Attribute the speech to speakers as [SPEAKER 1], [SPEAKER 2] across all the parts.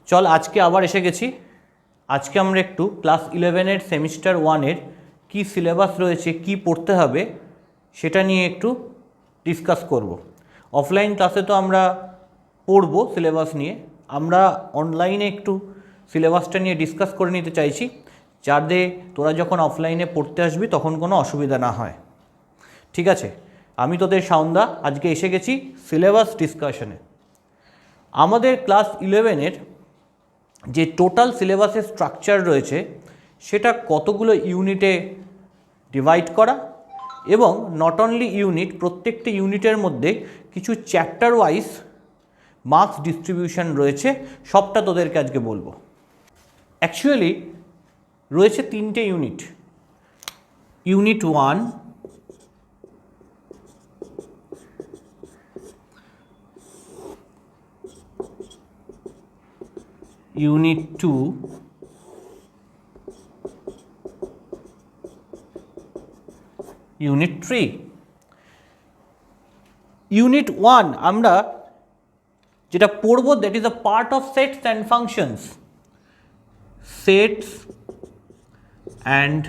[SPEAKER 1] চল আজকে আবার এসে গেছি। আজকে আমরা একটু ক্লাস 11-এর সেমিস্টার 1-এর কী সিলেবাস রয়েছে, কি পড়তে হবে সেটা নিয়ে একটু ডিসকাস করব। অফলাইন ক্লাসে তো আমরা পড়ব সিলেবাস নিয়ে, আমরা অনলাইনে একটু সিলেবাসটা নিয়ে ডিসকাস করে নিতে চাইছি, যাতে তোরা যখন অফলাইনে পড়তে আসবি তখন কোনো অসুবিধা না হয়। ঠিক আছে, আমি তোদের সাউন্দা আজকে এসে গেছি সিলেবাস ডিসকাশনে। আমাদের ক্লাস 11-এর যে টোটাল সিলেবাসের স্ট্রাকচার রয়েছে সেটা কতগুলো ইউনিটে ডিভাইড করা, এবং নট অনলি ইউনিট, প্রত্যেকটি ইউনিটের মধ্যে কিছু চ্যাপ্টার ওয়াইজ মার্কস ডিস্ট্রিবিউশন রয়েছে, সবটা তোদেরকে আজকে বলবো। অ্যাকচুয়ালি রয়েছে 3টে unit. Unit 1, unit 2, unit 3। Unit 1 আমরা যেটা পড়ব, that is a part of sets and functions. Sets and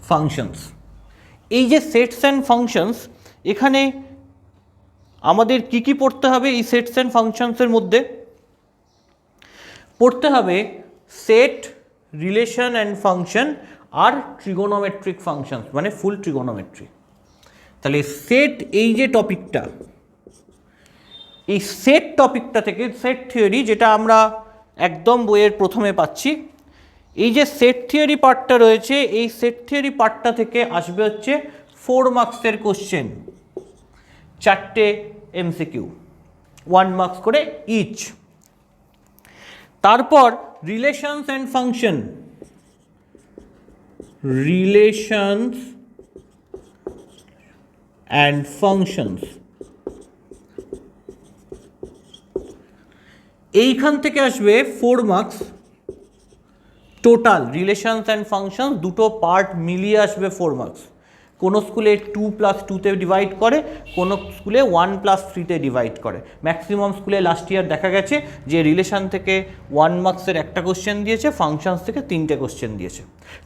[SPEAKER 1] functions, এই যে সেটস অ্যান্ড ফাংশনস, এখানে আমাদের কি কি পড়তে হবে? এই সেটস অ্যান্ড ফাংশনসের মধ্যে পড়তে হবে সেট, রিলেশন অ্যান্ড ফাংশন, আর ট্রিগোনোমেট্রিক ফাংশনস, মানে ফুল ট্রিগোনোমেট্রি। তাহলে সেট, এই যে টপিকটা, এই সেট টপিকটা থেকে সেট থিওরি, যেটা আমরা একদম বইয়ের প্রথমে পাচ্ছি, এই যে সেট থিওরি পার্টটা রয়েছে, এই সেট থিওরি পার্টটা থেকে আসবে হচ্ছে 4 মার্কসের কোশ্চেন, 4টে এমসিকিউ, 1 মার্কস করে ইচ। তারপর relations and function, relations and functions, এইখান থেকে আসবে 4 marks total. Relations and functions দুটো পার্ট মিলিয়ে আসবে 4 মার্কস। কোনো স্কুলে 2+2-তে ডিভাইড করে, কোনো স্কুলে 1+3-তে ডিভাইড করে। ম্যাক্সিমাম স্কুলে লাস্ট ইয়ার দেখা গেছে যে রিলেশন থেকে 1 মার্কসের একটা কোশ্চেন দিয়েছে, ফাংশনস থেকে 3টে কোশ্চেন দিয়েছে।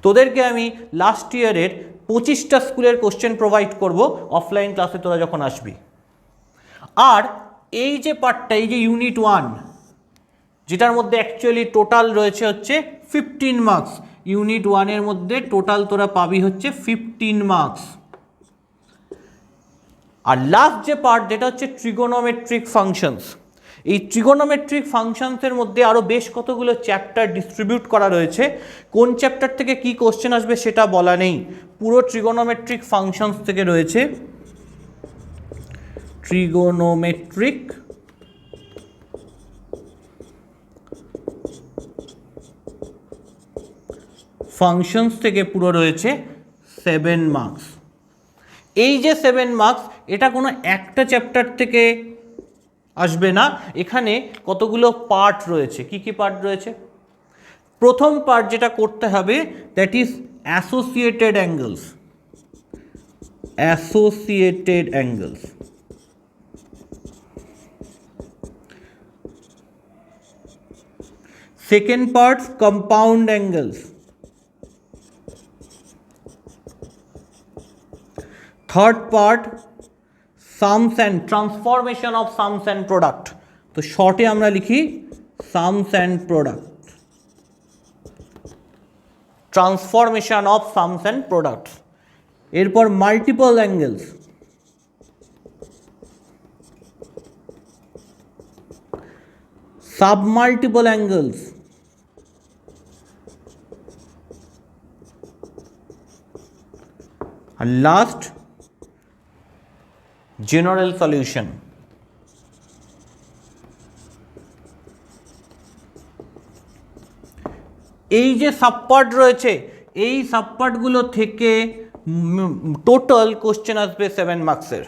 [SPEAKER 1] তোদেরকে আমি লাস্ট ইয়ারের 25টা স্কুলের কোশ্চেন প্রোভাইড করব অফলাইন ক্লাসে তোরা যখন আসবি। আর এই যে পার্টটা, এই যে ইউনিট 1, যেটার মধ্যে অ্যাকচুয়ালি টোটাল রয়েছে হচ্ছে 15 মার্কস। ইউনিট 1-এর মধ্যে টোটাল তোরা পাবি হচ্ছে 15 মার্কস। আর লাস্ট যে পার্ট, যেটা হচ্ছে ট্রিগোনোমেট্রিক ফাংশনস, এই ট্রিগোনোমেট্রিক ফাংশনসের মধ্যে আরও বেশ কতগুলো চ্যাপ্টার ডিস্ট্রিবিউট করা রয়েছে। কোন চ্যাপ্টার থেকে কি কোশ্চেন আসবে সেটা বলা নেই, পুরো ট্রিগোনোমেট্রিক ফাংশনস থেকে রয়েছে ট্রিগোনোমেট্রিক ফাংশনস থেকে পুরো রয়েছে 7 মার্কস। এই যে 7 মার্কস, এটা কোনো একটা চ্যাপ্টার থেকে আসবে না, এখানে কতগুলো পার্ট রয়েছে। কি কি পার্ট রয়েছে? প্রথম পার্ট যেটা করতে হবে, that is associated angles. Associated angles. Second part, compound angles. Third part, sums and transformation of sums and product. তো শর্টে আমরা লিখি sums and product, transformation of sums and products. এরপর মাল্টিপল অ্যাঙ্গেলস, সাবমাল্টিপল অ্যাঙ্গেলস, আর last general solution. এই যে সাবপার্ট রয়েছে, এই সাবপার্টগুলো থেকে টোটাল কোশ্চেন আসবে 7 মার্কসের।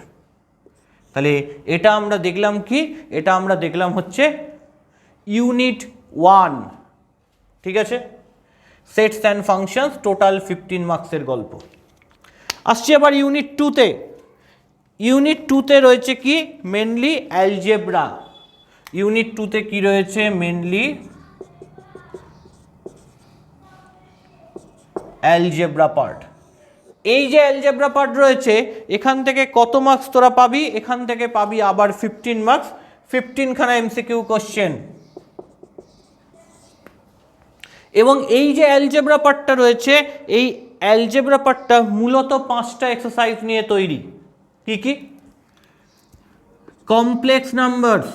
[SPEAKER 1] তাহলে এটা আমরা দেখলাম কি? এটা আমরা দেখলাম হচ্ছে ইউনিট 1, ঠিক আছে? সেটস অ্যান্ড ফাংশনস, টোটাল 15 মার্কসের গল্প। আসছি আবার ইউনিট 2-তে। ইউনিট 2-তে রয়েছে কি মেনলি অ্যালজেব্রা। ইউনিট 2-তে কি রয়েছে মেনলি অ্যালজেব্রা পার্ট। এই যে অ্যালজেব্রা পার্ট রয়েছে এখান থেকে কত মার্কস তোরা পাবি, এখান থেকে পাবি আবার 15 মার্কস, 15খানা এমসিকিউ কোশ্চেন। এবং এই যে অ্যালজেব্রা পার্টটা রয়েছে এই অ্যালজেব্রা পার্টটা মূলত 5টা এক্সারসাইজ নিয়ে তৈরি। কি কি? Complex numbers,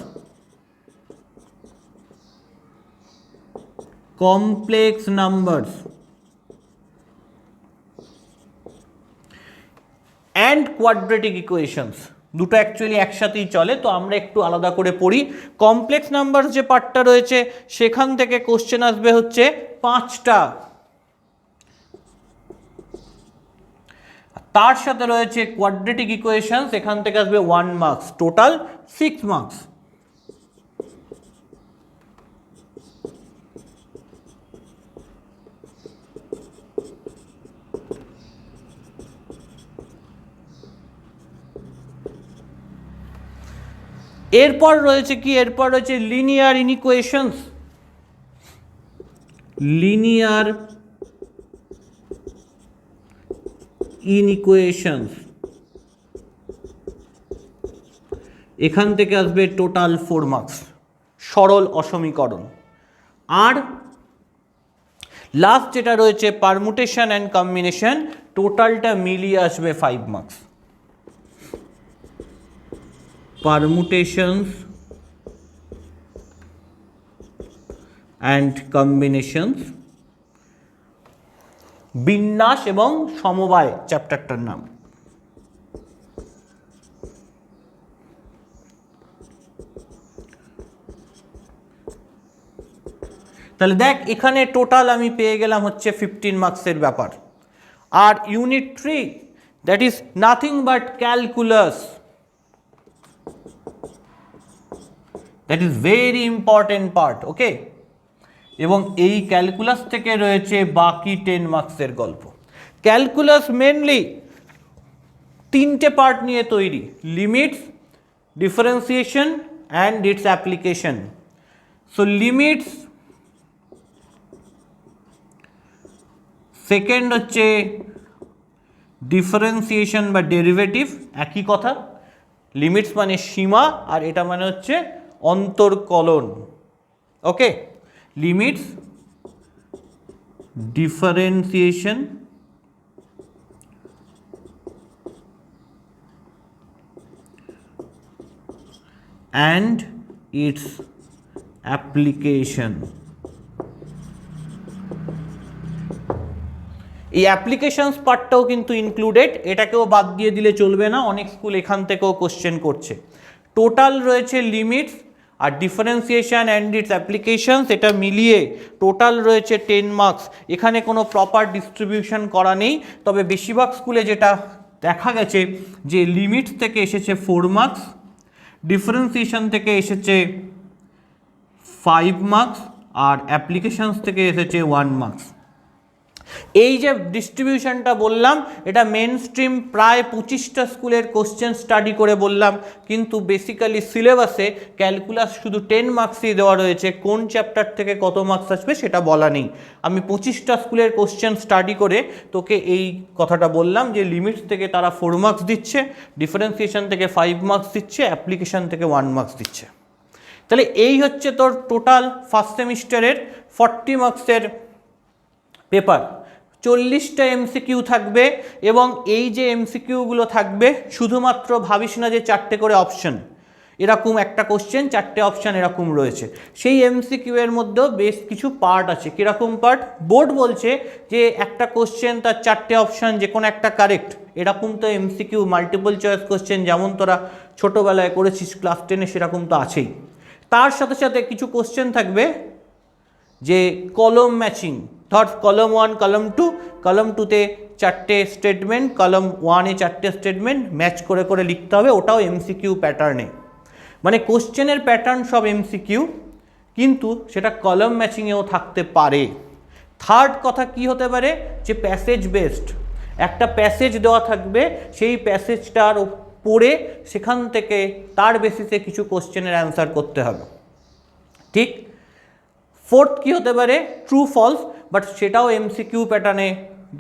[SPEAKER 1] complex numbers and quadratic equations, দুটো অ্যাকচুয়ালি একসাথেই চলে, তো আমরা একটু আলাদা করে পড়ি। কমপ্লেক্স নাম্বার যে পার্টটা রয়েছে সেখান থেকে কোশ্চেন আসবে হচ্ছে 5টা, তার সাথে রয়েছে কোয়াড্রেটিক ইকুয়েশনস, এখান থেকে আসবে 1 মার্কস, টোটাল 6 মার্কস। এরপর রয়েছে কি, এরপর রয়েছে লিনিয়ার ইনইকুয়েশনস, লিনিয়ার ইনইকুয়েশনস, এখান থেকে আসবে টোটাল 4 মার্কস, সরল অসমীকরণ। আর লাস্ট যেটা রয়েছে পারমুটেশন অ্যান্ড কম্বিনেশন, টোটালটা মিলিয়ে আসবে 5 মার্কস। পারমুটেশনস অ্যান্ড কম্বিনেশনস, বিন্যাস এবং সমবায় চ্যাপ্টারটার নাম। তাহলে দেখ এখানে টোটাল আমি পেয়ে গেলাম হচ্ছে 15 মার্কসের ব্যাপার। আর unit 3 that is nothing but calculus, that is very important part, okay. এবং এই ক্যালকুলাস থেকে রয়েছে বাকি 10 মার্কসের গল্প। ক্যালকুলাস মেনলি 3টে পার্ট নিয়ে তৈরি, limits, differentiation and its application. So limits, second হচ্ছে ডিফারেন্সিয়েশন বা ডেরিভেটিভ, একই কথা, লিমিটস মানে সীমা আর এটা মানে হচ্ছে অন্তর্কলন, okay. Limits, differentiation and its application. এই অ্যাপ্লিকেশনস পার্টটাও কিন্তু ইনক্লুডেড, এটাকেও বাদ দিয়ে দিলে চলবে না, অনেক স্কুল এখান থেকেও কোশ্চেন করছে। টোটাল রয়েছে লিমিটস আর ডিফারেন্সিয়েশন অ্যান্ড ইটস অ্যাপ্লিকেশনস, এটা মিলিয়ে টোটাল রয়েছে 10 মার্কস। এখানে কোনো প্রপার ডিস্ট্রিবিউশন করা নেই, তবে বেশিরভাগ স্কুলে যেটা দেখা গেছে যে লিমিটস থেকে এসেছে 4 মার্কস, ডিফারেন্সিয়েশন থেকে এসেছে 5 মার্কস আর অ্যাপ্লিকেশনস থেকে এসেছে 1 মার্কস। এই যে ডিস্ট্রিবিউশনটা বললাম এটা মেন স্ট্রিম প্রায় 25টা স্কুলের কোশ্চেন স্টাডি করে বললাম, কিন্তু বেসিক্যালি সিলেবাসে ক্যালকুলাস শুধু 10 মার্কসই দেওয়া রয়েছে, কোন চ্যাপ্টার থেকে কত মার্কস আসবে সেটা বলা নেই। আমি 25টা স্কুলের কোশ্চেন স্টাডি করে তোকে এই কথাটা বললাম যে লিমিটস থেকে তারা 4 মার্কস দিচ্ছে, ডিফারেন্সিয়েশন থেকে 5 মার্কস দিচ্ছে, অ্যাপ্লিকেশন থেকে 1 মার্কস দিচ্ছে। তাহলে এই হচ্ছে তোর টোটাল ফার্স্ট সেমিস্টারের 40 মার্কসের পেপার। 40টা এমসিকিউ থাকবে এবং এই যে এমসিকিউগুলো থাকবে শুধুমাত্র ভাবিস না যে 4টে করে অপশন, এরকম একটা কোশ্চেন 4টে অপশান এরকম রয়েছে। সেই এমসিকিউ এর মধ্যেও বেশ কিছু পার্ট আছে। কীরকম পার্ট? বোর্ড বলছে যে একটা কোশ্চেন তার 4টে অপশান যে কোনো একটা কারেক্ট, এরকম তো এমসিকিউ মাল্টিপল চয়েস কোশ্চেন যেমন তোরা ছোটোবেলায় করেছিস ক্লাস 10-এ সেরকম তো আছেই। তার সাথে সাথে কিছু কোশ্চেন থাকবে যে কলম ম্যাচিং, ধর কলম 1 কলম 2, কলম 2তে 4টে স্টেটমেন্ট, কলম 1-এ 4টে স্টেটমেন্ট ম্যাচ করে করে লিখতে হবে, ওটাও এমসিকিউ প্যাটার্নে। মানে কোশ্চেনের প্যাটার্ন সব এমসিকিউ, কিন্তু সেটা কলম ম্যাচিংয়েও থাকতে পারে। থার্ড কথা কি হতে পারে যে প্যাসেজ বেসড, একটা প্যাসেজ দেওয়া থাকবে, সেই প্যাসেজটার পড়ে সেখান থেকে তার বেসিসে কিছু কোশ্চেনের অ্যান্সার করতে হবে। ঠিক। ফোর্থ কী হতে পারে, ট্রু ফলস, বাট সেটাও এমসিকিউ প্যাটার্নে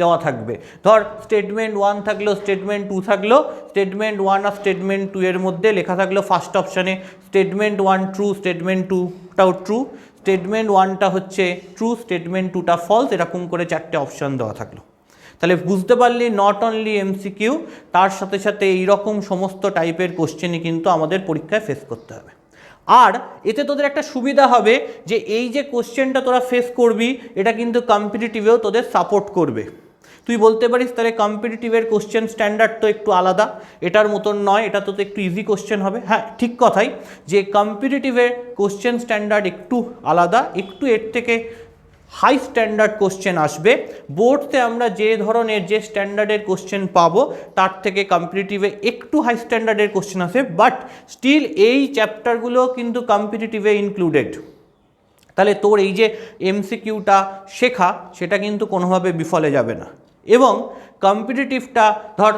[SPEAKER 1] দেওয়া থাকবে। ধর স্টেটমেন্ট 1 থাকলো, স্টেটমেন্ট 2 থাকলো, স্টেটমেন্ট 1 আর স্টেটমেন্ট 2 এর মধ্যে লেখা থাকলো ফার্স্ট অপশানে স্টেটমেন্ট 1 ট্রু, স্টেটমেন্ট 2টাও ট্রু, স্টেটমেন্ট 1টা হচ্ছে ট্রু, স্টেটমেন্ট 2টা ফলস, এরকম করে 4টে অপশান দেওয়া থাকলো। তাহলে বুঝতে পারলি নট অনলি এমসিকিউ, তার সাথে সাথে এইরকম সমস্ত টাইপের কোশ্চেনই কিন্তু আমাদের পরীক্ষায় ফেস করতে হবে। আর এতে তোদের একটা সুবিধা হবে যে এই যে কোশ্চেনটা তোরা ফেস করবি এটা কিন্তু কম্পিটিটিভেও তোদের সাপোর্ট করবে। তুই বলতে পারিস তাহলে কম্পিটিটিভের কোশ্চেন স্ট্যান্ডার্ড তো একটু আলাদা, এটার মতন নয়, এটা তো একটু ইজি কোশ্চেন হবে। হ্যাঁ, ঠিক কথাই যে কম্পিটিটিভের কোশ্চেন স্ট্যান্ডার্ড একটু আলাদা, একটু এর থেকে হাই স্ট্যান্ডার্ড কোশ্চেন আসবে। বোর্ডতে আমরা যে ধরনের যে স্ট্যান্ডার্ডের কোশ্চেন পাবো তার থেকে কম্পিটিটিভে একটু হাই স্ট্যান্ডার্ডের কোশ্চেন আসে, বাট স্টিল এই চ্যাপ্টারগুলো কিন্তু কম্পিটিটিভে ইনক্লুডেড। তাহলে তোর এই যে এমসিকিউটা শেখা সেটা কিন্তু কোনোভাবে বিফলে যাবে না। এবং কম্পিটিটিভটা ধর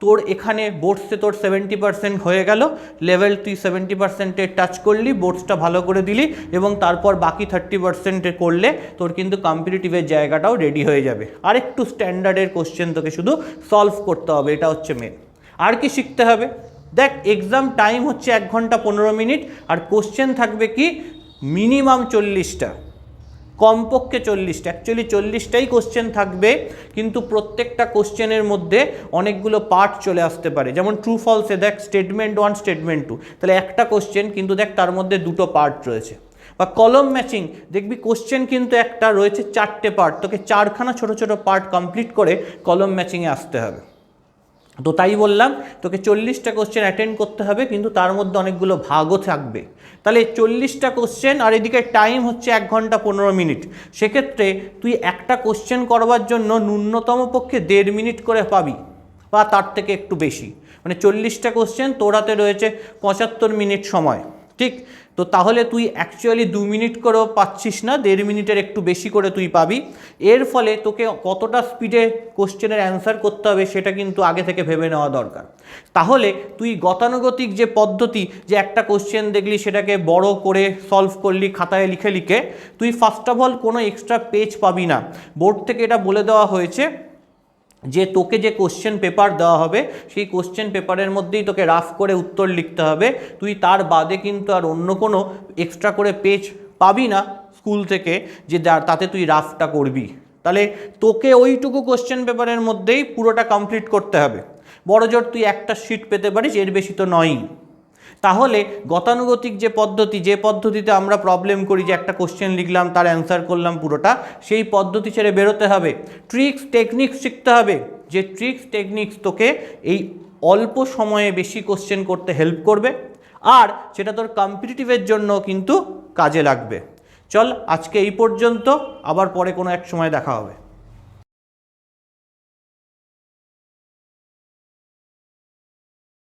[SPEAKER 1] তোর এখানে বোর্ডসে তোর 70% হয়ে গেল, লেভেল তুই 70%-এ টাচ করলি, বোর্ডসটা ভালো করে দিলি এবং তারপর বাকি 30%-এ করলে তোর কিন্তু কম্পিটিটিভের জায়গাটাও রেডি হয়ে যাবে। আর একটু স্ট্যান্ডার্ডের কোশ্চেন তোকে শুধু সলভ করতে হবে, এটা হচ্ছে মেন। আর কি শিখতে হবে, দেখ এক্সাম টাইম হচ্ছে 1 ঘন্টা 15 মিনিট, আর কোশ্চেন থাকবে কি মিনিমাম 40টা, কমপক্ষে 40টা, অ্যাকচুয়ালি 40টাই কোশ্চেন থাকবে, কিন্তু প্রত্যেকটা কোশ্চেনের মধ্যে অনেকগুলো পার্ট চলে আসতে পারে। যেমন ট্রু ফলসে দেখ স্টেটমেন্ট 1 স্টেটমেন্ট 2, তাহলে একটা কোশ্চেন কিন্তু দেখ তার মধ্যে 2টো পার্ট রয়েছে। বা কলম ম্যাচিং দেখবি কোশ্চেন কিন্তু একটা রয়েছে 4টে পার্ট, তোকে 4খানা ছোটো ছোটো পার্ট কমপ্লিট করে কলম ম্যাচিংয়ে আসতে হবে। তো তাই বললাম তোকে 40টা কোশ্চেন অ্যাটেন্ড করতে হবে, কিন্তু তার মধ্যে অনেকগুলো ভাগও থাকবে। তাহলে 40টা কোশ্চেন আর এদিকে টাইম হচ্ছে 1 ঘন্টা 15 মিনিট, সেক্ষেত্রে তুই একটা কোশ্চেন করবার জন্য ন্যূনতম পক্ষে 1.5 মিনিট করে পাবি বা তার থেকে একটু বেশি। মানে 40টা কোশ্চেন তোর হাতে রয়েছে 75 মিনিট সময়, ঠিক? তো তাহলে তুই অ্যাকচুয়ালি 2 মিনিট করেও পাচ্ছিস না, 1.5 মিনিটের একটু বেশি করে তুই পাবি। এর ফলে তোকে কতটা স্পিডে কোশ্চেনের অ্যান্সার করতে হবে সেটা কিন্তু আগে থেকে ভেবে নেওয়া দরকার। তাহলে তুই গতানুগতিক যে পদ্ধতি, যে একটা কোশ্চেন দেখলি সেটাকে বড় করে সলভ করলি খাতায় লিখে লিখে, তুই ফার্স্ট অফ অল কোনো এক্সট্রা পেজ পাবি না। বোর্ড থেকে এটা বলে দেওয়া হয়েছে যে তোকে যে কোশ্চেন পেপার দেওয়া হবে সেই কোশ্চেন পেপারের মধ্যেই তোকে রাফ করে উত্তর লিখতে হবে। তুই তার বাদে কিন্তু আর অন্য কোনো এক্সট্রা করে পেজ পাবি না স্কুল থেকে যে তাতে তুই রাফটা করবি। তাহলে তোকে ওইটুকু কোশ্চেন পেপারের মধ্যেই পুরোটা কমপ্লিট করতে হবে। বড় জোর তুই একটা শিট পেতে পারিস, এর বেশি তো নয়ই। তাহলে গতানুগতিক যে পদ্ধতি, যে পদ্ধতিতে আমরা প্রবলেম করি যে একটা কোশ্চেন লিখলাম তার অ্যান্সার করলাম পুরোটা, সেই পদ্ধতি ছেড়ে বেরোতে হবে। ট্রিক্স টেকনিক্স শিখতে হবে, যে ট্রিক্স টেকনিক্স তোকে এই অল্প সময়ে বেশি কোশ্চেন করতে হেল্প করবে, আর সেটা তোর কম্পিটিটিভের জন্য কিন্তু কাজে লাগবে। চল আজকে এই পর্যন্ত, আবার পরে কোনো এক সময় দেখা হবে।